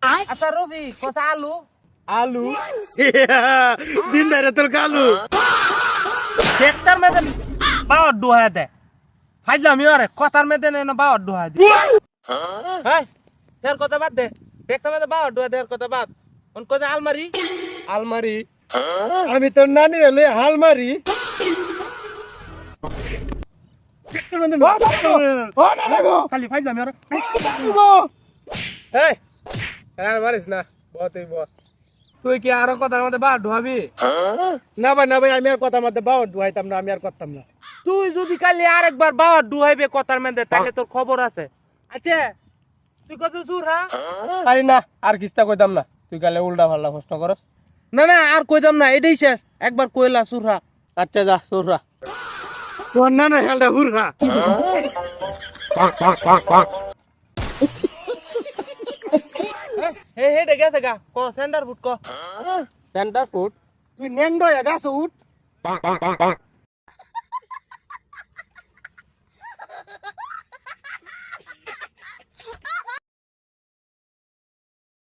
আচ্ছা রবি কষা আলু আলু দিন ধরে তোর কালু ট্রেক্টর মেদে বাওয়ার ডুহা দে ফাইলামি আরে কথার মেদে না বাওয়ার ডুহা দি হ্যাঁ তোর কথা বাদ দে ট্রেক্টর মেদে বাওয়ার ডুহা দে কথা বাদ কোন কথা আলমারি আলমারি আমি তোর নানি হলে হালমারি খালি ফাইলামি আরে এই আর মারিস না বতই বস তুই কি আরো কথার মধ্যে বা ঢুয়াবি না ভাই আমি আর কথার মধ্যে বাও ঢুয়াইতাম না আমি আর করতাম না তুই যদি কালি আরেকবার বাওয়ার ডুহাইবে কথার মেদে তাহলে তোর খবর আছে আচ্ছা তুই কত সুর হ্যাঁ পারি না আর কিস্তা কইতাম না তুই কালে উল্টা পাল্টা প্রশ্ন করস না না আর কইতাম না এটাই শেষ একবার কইলা সুরহা আচ্ছা যা সোররা তোর না না হেলটা হুররা হে হে ডে গেছে গা ক সেন্টার ফুট ক সেন্টার ফুড তুই ন্যাংডয়া গাছ উঠ